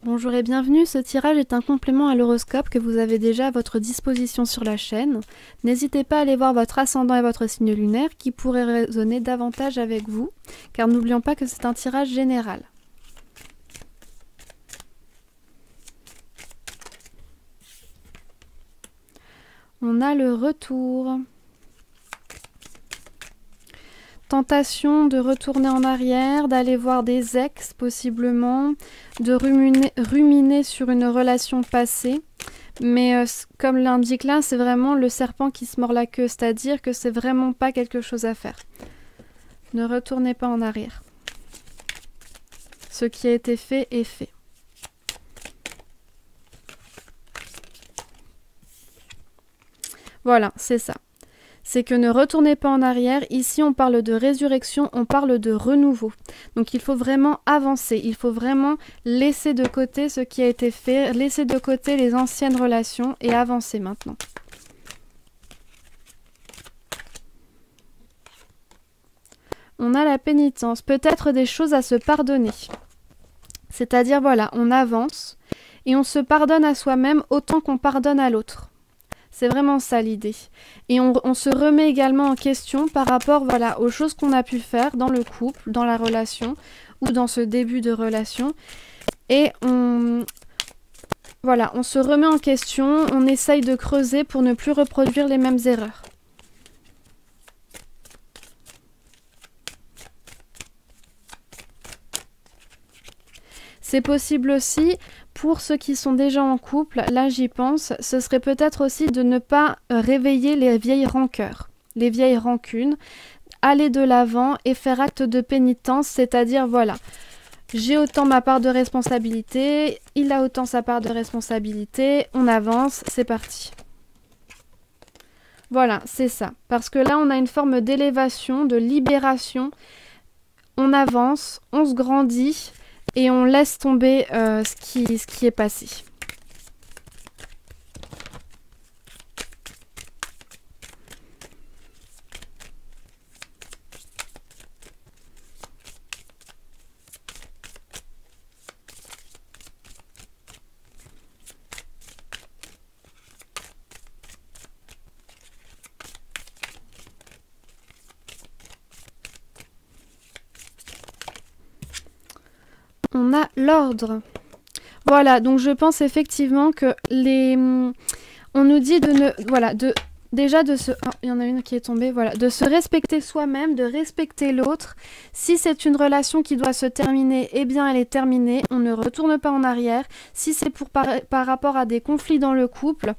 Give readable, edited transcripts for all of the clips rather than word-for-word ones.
Bonjour et bienvenue, ce tirage est un complément à l'horoscope que vous avez déjà à votre disposition sur la chaîne. N'hésitez pas à aller voir votre ascendant et votre signe lunaire qui pourrait résonner davantage avec vous, car n'oublions pas que c'est un tirage général. On a le retour. Tentation de retourner en arrière, d'aller voir des ex possiblement, de ruminer sur une relation passée. Mais comme l'indique là, c'est vraiment le serpent qui se mord la queue, c'est-à-dire que c'est vraiment pas quelque chose à faire. Ne retournez pas en arrière. Ce qui a été fait est fait. Voilà, c'est ça. C'est que ne retournez pas en arrière. Ici, on parle de résurrection, on parle de renouveau. Donc, il faut vraiment avancer. Il faut vraiment laisser de côté ce qui a été fait, laisser de côté les anciennes relations et avancer maintenant. On a la pénitence, peut-être des choses à se pardonner. C'est-à-dire, voilà, on avance et on se pardonne à soi-même autant qu'on pardonne à l'autre. C'est vraiment ça l'idée. Et on se remet également en question par rapport voilà, aux choses qu'on a pu faire dans le couple, dans la relation ou dans ce début de relation. Et voilà, on se remet en question, on essaye de creuser pour ne plus reproduire les mêmes erreurs. C'est possible aussi, pour ceux qui sont déjà en couple, là j'y pense, ce serait peut-être aussi de ne pas réveiller les vieilles rancœurs, les vieilles rancunes, aller de l'avant et faire acte de pénitence, c'est-à-dire voilà, j'ai autant ma part de responsabilité, il a autant sa part de responsabilité, on avance, c'est parti. Voilà, c'est ça, parce que là on a une forme d'élévation, de libération, on avance, on se grandit, et on laisse tomber ce qui est passé. On a l'ordre. Voilà, donc je pense effectivement que on nous dit de ne... Voilà, déjà de se... Oh, il y en a une qui est tombée, voilà. De se respecter soi-même, de respecter l'autre. Si c'est une relation qui doit se terminer, eh bien elle est terminée. On ne retourne pas en arrière. Si c'est par rapport à des conflits dans le couple...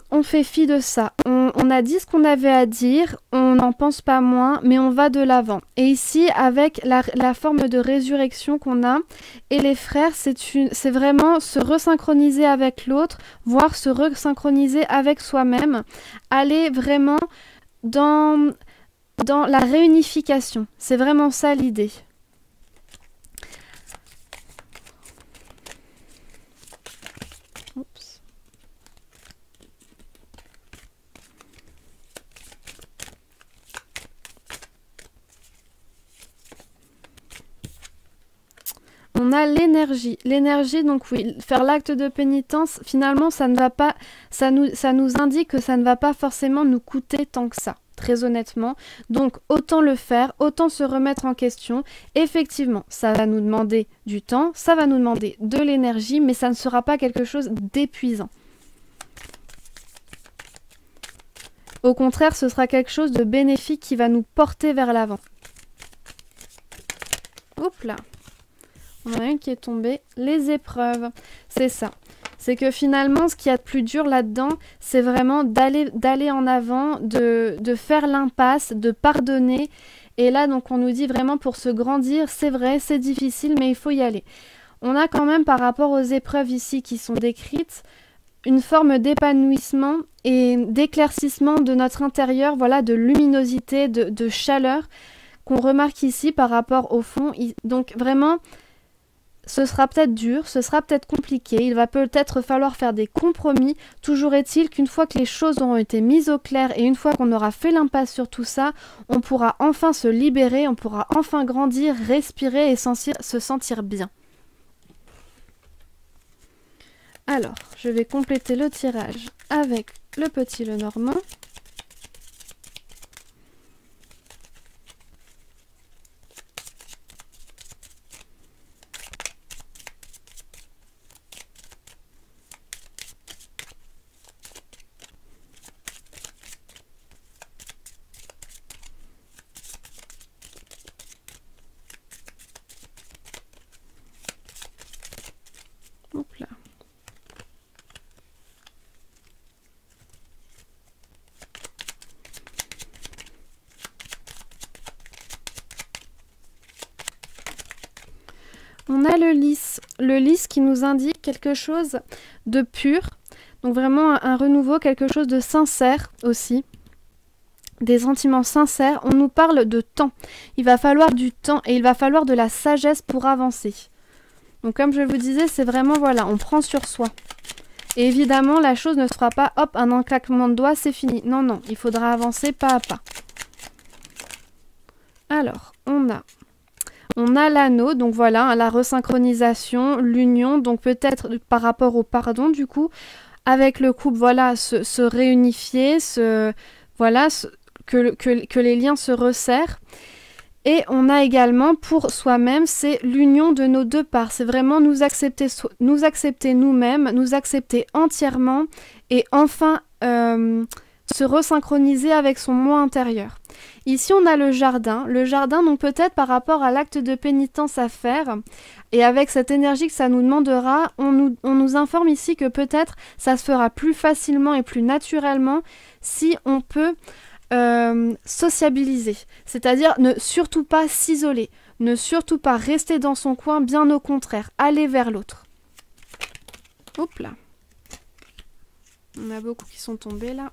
On fait fi de ça. On a dit ce qu'on avait à dire, on n'en pense pas moins, mais on va de l'avant. Et ici, avec la forme de résurrection qu'on a, et les frères, c'est vraiment se resynchroniser avec l'autre, voire se resynchroniser avec soi-même, aller vraiment dans la réunification. C'est vraiment ça l'idée. Oups. On a l'énergie. L'énergie, donc oui, faire l'acte de pénitence, finalement, ça ne va pas, ça nous indique que ça ne va pas forcément nous coûter tant que ça, très honnêtement. Donc, autant le faire, autant se remettre en question. Effectivement, ça va nous demander du temps, ça va nous demander de l'énergie, mais ça ne sera pas quelque chose d'épuisant. Au contraire, ce sera quelque chose de bénéfique qui va nous porter vers l'avant. Hop là! On a une qui est tombée, les épreuves, c'est ça. C'est que finalement, ce qu'il y a de plus dur là-dedans, c'est vraiment d'aller en avant, de faire l'impasse, de pardonner. Et là, donc, on nous dit vraiment pour se grandir, c'est vrai, c'est difficile, mais il faut y aller. On a quand même, par rapport aux épreuves ici qui sont décrites, une forme d'épanouissement et d'éclaircissement de notre intérieur, voilà, de luminosité, de chaleur qu'on remarque ici par rapport au fond. Donc, vraiment... Ce sera peut-être dur, ce sera peut-être compliqué, il va peut-être falloir faire des compromis. Toujours est-il qu'une fois que les choses auront été mises au clair et une fois qu'on aura fait l'impasse sur tout ça, on pourra enfin se libérer, on pourra enfin grandir, respirer et se sentir bien. Alors, je vais compléter le tirage avec le petit Lenormand. Hop là. On a le lys qui nous indique quelque chose de pur, donc vraiment un renouveau, quelque chose de sincère aussi, des sentiments sincères. On nous parle de temps, il va falloir du temps et il va falloir de la sagesse pour avancer. Donc comme je vous disais, c'est vraiment, voilà, on prend sur soi. Et évidemment, la chose ne se fera pas, hop, un claquement de doigts, c'est fini. Non, non, il faudra avancer pas à pas. Alors, on a l'anneau, donc voilà, la resynchronisation, l'union, donc peut-être par rapport au pardon, du coup, avec le couple, voilà, se réunifier, voilà, que les liens se resserrent. Et on a également pour soi-même, c'est l'union de nos deux parts. C'est vraiment nous accepter nous-mêmes, nous accepter entièrement et enfin se resynchroniser avec son moi intérieur. Ici, on a le jardin. Le jardin, donc peut-être par rapport à l'acte de pénitence à faire et avec cette énergie que ça nous demandera, on nous informe ici que peut-être ça se fera plus facilement et plus naturellement si on peut sociabiliser, c'est-à-dire ne surtout pas s'isoler, ne surtout pas rester dans son coin, bien au contraire, aller vers l'autre. Hop là. On a beaucoup qui sont tombés là.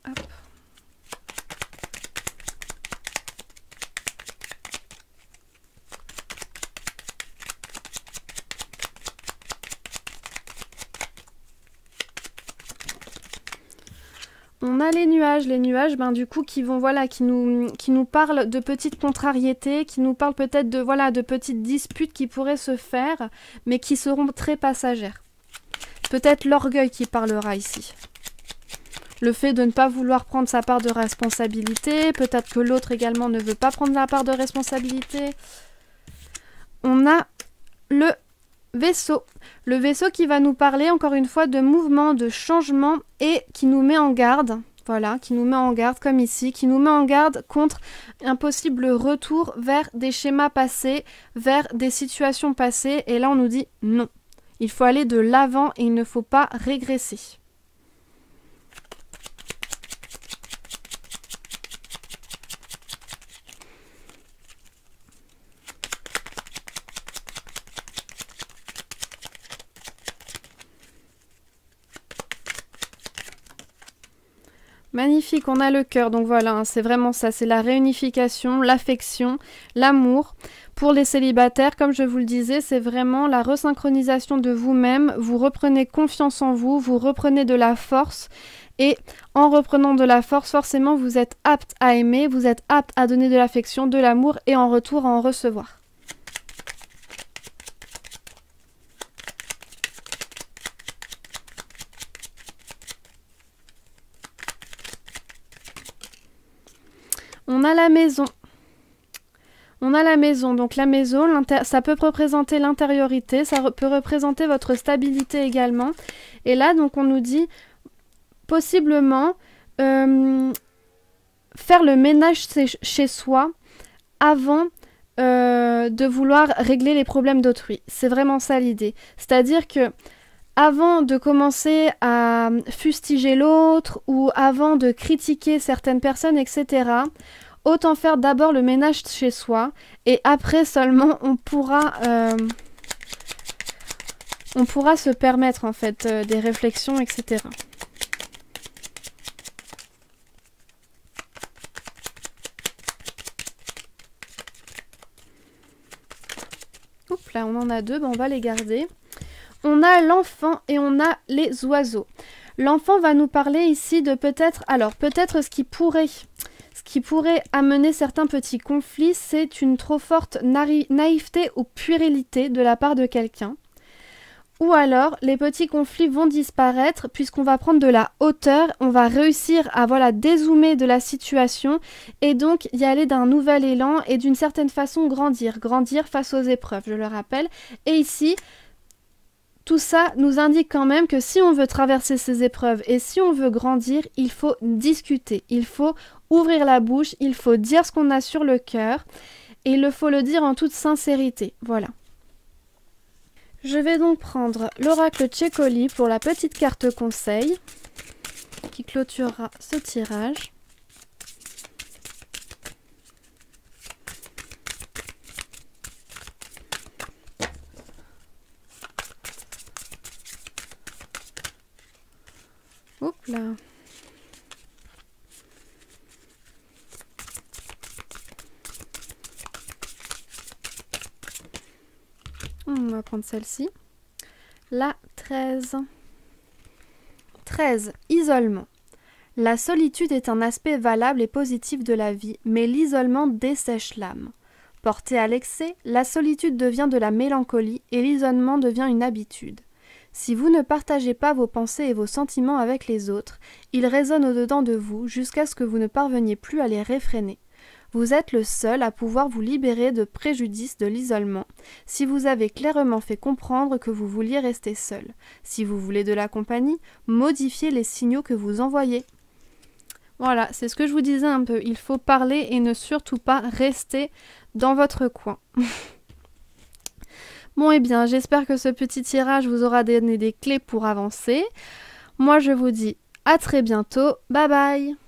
Hop. On a les nuages, ben, du coup, qui vont, voilà, qui nous parlent de petites contrariétés, qui nous parlent peut-être de, voilà, de petites disputes qui pourraient se faire, mais qui seront très passagères. Peut-être l'orgueil qui parlera ici. Le fait de ne pas vouloir prendre sa part de responsabilité, peut-être que l'autre également ne veut pas prendre la part de responsabilité. On a le vaisseau. Le vaisseau qui va nous parler encore une fois de mouvement, de changement et qui nous met en garde, voilà, qui nous met en garde comme ici, qui nous met en garde contre un possible retour vers des schémas passés, vers des situations passées. Et là on nous dit non, il faut aller de l'avant et il ne faut pas régresser. Magnifique, on a le cœur, donc voilà, hein, c'est vraiment ça, c'est la réunification, l'affection, l'amour. Pour les célibataires, comme je vous le disais, c'est vraiment la resynchronisation de vous-même, vous reprenez confiance en vous, vous reprenez de la force, et en reprenant de la force, forcément, vous êtes apte à aimer, vous êtes apte à donner de l'affection, de l'amour, et en retour à en recevoir. On a la maison. On a la maison. Donc la maison, ça peut représenter l'intériorité, ça peut représenter votre stabilité également. Et là, donc on nous dit possiblement faire le ménage chez soi avant de vouloir régler les problèmes d'autrui. C'est vraiment ça l'idée. C'est-à-dire que avant de commencer à fustiger l'autre ou avant de critiquer certaines personnes, etc., autant faire d'abord le ménage chez soi et après seulement on pourra se permettre en fait des réflexions, etc. Oups, là on en a deux, ben on va les garder. On a l'enfant et on a les oiseaux. L'enfant va nous parler ici de peut-être ce qui pourrait amener certains petits conflits, c'est une trop forte naïveté ou puérilité de la part de quelqu'un. Ou alors, les petits conflits vont disparaître puisqu'on va prendre de la hauteur, on va réussir à dézoomer de la situation et donc y aller d'un nouvel élan et d'une certaine façon grandir face aux épreuves, je le rappelle. Et ici, tout ça nous indique quand même que si on veut traverser ces épreuves et si on veut grandir, il faut discuter, il faut ouvrir la bouche, il faut dire ce qu'on a sur le cœur et il faut le dire en toute sincérité. Voilà. Je vais donc prendre l'oracle Tchécoli pour la petite carte conseil qui clôturera ce tirage. Hop là. On va prendre celle-ci. La 13. 13. Isolement. La solitude est un aspect valable et positif de la vie, mais l'isolement dessèche l'âme. Portée à l'excès, la solitude devient de la mélancolie et l'isolement devient une habitude. Si vous ne partagez pas vos pensées et vos sentiments avec les autres, ils résonnent au-dedans de vous jusqu'à ce que vous ne parveniez plus à les réfréner. Vous êtes le seul à pouvoir vous libérer de préjudice de l'isolement, si vous avez clairement fait comprendre que vous vouliez rester seul. Si vous voulez de la compagnie, modifiez les signaux que vous envoyez. Voilà, c'est ce que je vous disais un peu. Il faut parler et ne surtout pas rester dans votre coin. Bon, eh bien, j'espère que ce petit tirage vous aura donné des clés pour avancer. Moi, je vous dis à très bientôt. Bye bye!